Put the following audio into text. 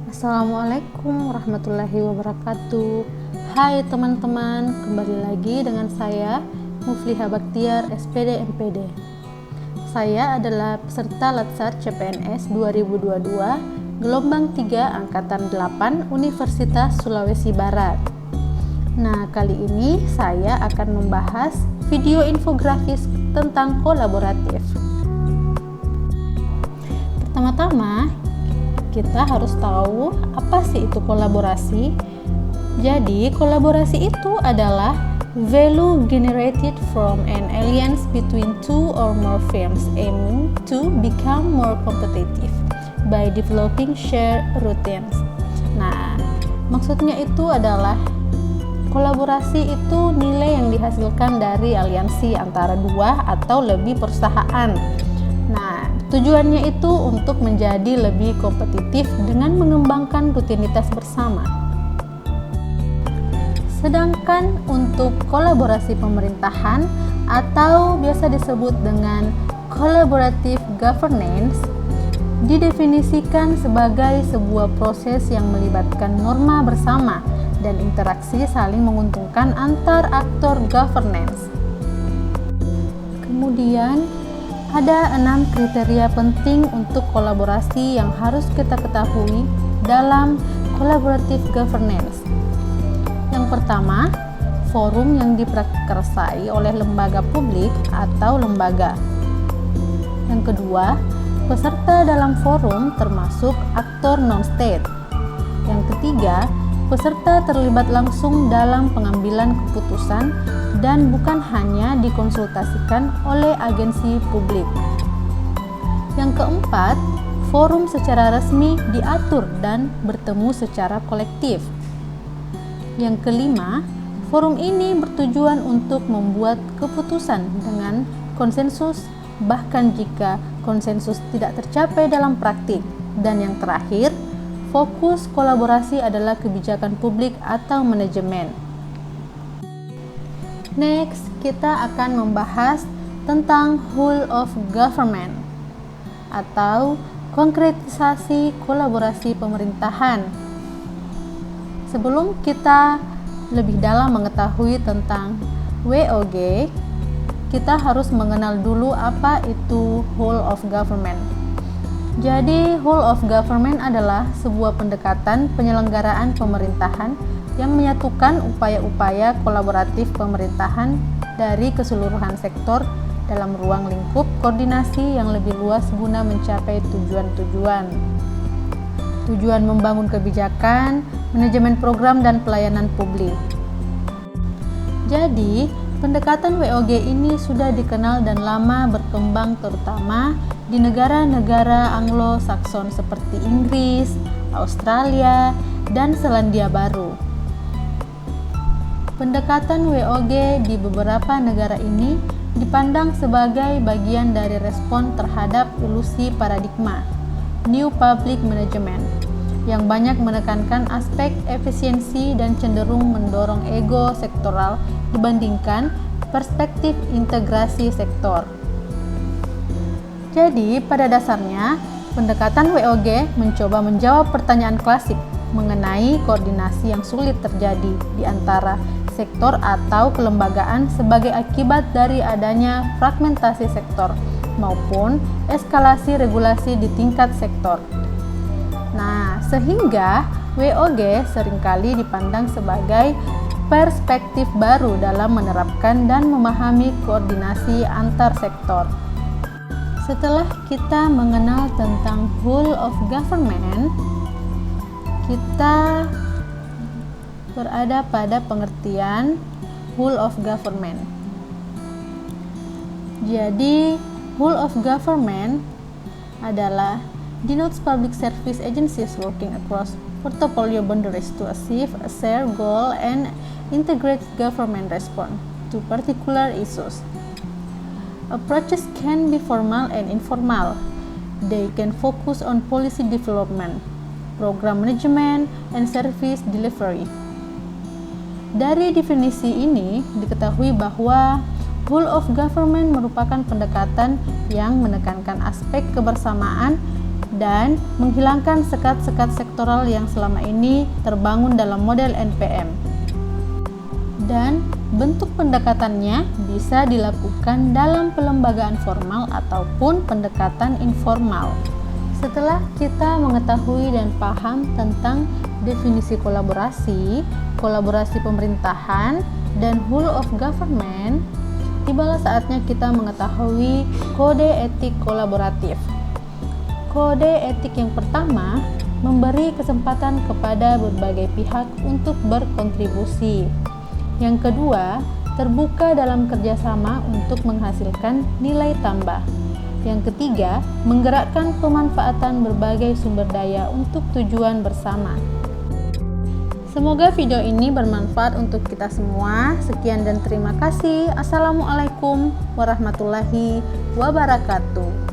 Assalamualaikum warahmatullahi wabarakatuh. Hai teman-teman, kembali lagi dengan saya Mufliha Baktiar, SPD MPD. Saya adalah peserta Latsar CPNS 2022 gelombang 3 angkatan 8 Universitas Sulawesi Barat. Nah, kali ini saya akan membahas video infografis tentang kolaboratif. Pertama-tama, kita harus tahu apa sih itu kolaborasi. Jadi, kolaborasi itu adalah value generated from an alliance between two or more firms aiming to become more competitive by developing shared routines. Nah, maksudnya itu adalah kolaborasi itu nilai yang dihasilkan dari aliansi antara dua atau lebih perusahaan. Nah, tujuannya itu untuk menjadi lebih kompetitif dengan mengembangkan rutinitas bersama. Sedangkan untuk kolaborasi pemerintahan atau biasa disebut dengan collaborative governance didefinisikan sebagai sebuah proses yang melibatkan norma bersama dan interaksi saling menguntungkan antar aktor governance. Kemudian ada 6 kriteria penting untuk kolaborasi yang harus kita ketahui dalam collaborative governance. Yang pertama, forum yang diprakarsai oleh lembaga publik atau lembaga. Yang kedua, peserta dalam forum termasuk aktor non-state. Yang ketiga, peserta terlibat langsung dalam pengambilan keputusan dan bukan hanya dikonsultasikan oleh agensi publik. Yang keempat, forum secara resmi diatur dan bertemu secara kolektif. Yang kelima, forum ini bertujuan untuk membuat keputusan dengan konsensus, bahkan jika konsensus tidak tercapai dalam praktik. Dan yang terakhir, fokus kolaborasi adalah kebijakan publik atau manajemen. Next, kita akan membahas tentang whole of government atau konkretisasi kolaborasi pemerintahan. Sebelum kita lebih dalam mengetahui tentang WOG, kita harus mengenal dulu apa itu whole of government. Jadi, whole of government adalah sebuah pendekatan penyelenggaraan pemerintahan yang menyatukan upaya-upaya kolaboratif pemerintahan dari keseluruhan sektor dalam ruang lingkup koordinasi yang lebih luas guna mencapai tujuan-tujuan. Tujuan membangun kebijakan, manajemen program, dan pelayanan publik. Jadi, pendekatan WOG ini sudah dikenal dan lama berkembang terutama di negara-negara Anglo-Sakson seperti Inggris, Australia, dan Selandia Baru. Pendekatan WOG di beberapa negara ini dipandang sebagai bagian dari respon terhadap ilusi paradigma New Public Management yang banyak menekankan aspek efisiensi dan cenderung mendorong ego sektoral dibandingkan perspektif integrasi sektor. Jadi, pada dasarnya, pendekatan WOG mencoba menjawab pertanyaan klasik mengenai koordinasi yang sulit terjadi di antara sektor atau kelembagaan sebagai akibat dari adanya fragmentasi sektor maupun eskalasi regulasi di tingkat sektor. Nah, sehingga WOG seringkali dipandang sebagai perspektif baru dalam menerapkan dan memahami koordinasi antar sektor. Setelah kita mengenal tentang whole of government, kita berada pada pengertian whole of government. Jadi, whole of government adalah denotes public service agencies working across portfolio boundaries to achieve a shared goal and integrate government response to particular issues. Approaches can be formal and informal. They can focus on policy development, program management, and service delivery. Dari definisi ini diketahui bahwa whole of government merupakan pendekatan yang menekankan aspek kebersamaan dan menghilangkan sekat-sekat sektoral yang selama ini terbangun dalam model NPM. Dan bentuk pendekatannya bisa dilakukan dalam pelembagaan formal ataupun pendekatan informal. Setelah kita mengetahui dan paham tentang definisi kolaborasi, kolaborasi pemerintahan, dan whole of government, tibalah saatnya kita mengetahui kode etik kolaboratif. Kode etik yang pertama memberi kesempatan kepada berbagai pihak untuk berkontribusi. Yang kedua, terbuka dalam kerjasama untuk menghasilkan nilai tambah. Yang ketiga, menggerakkan pemanfaatan berbagai sumber daya untuk tujuan bersama. Semoga video ini bermanfaat untuk kita semua. Sekian dan terima kasih. Assalamualaikum warahmatullahi wabarakatuh.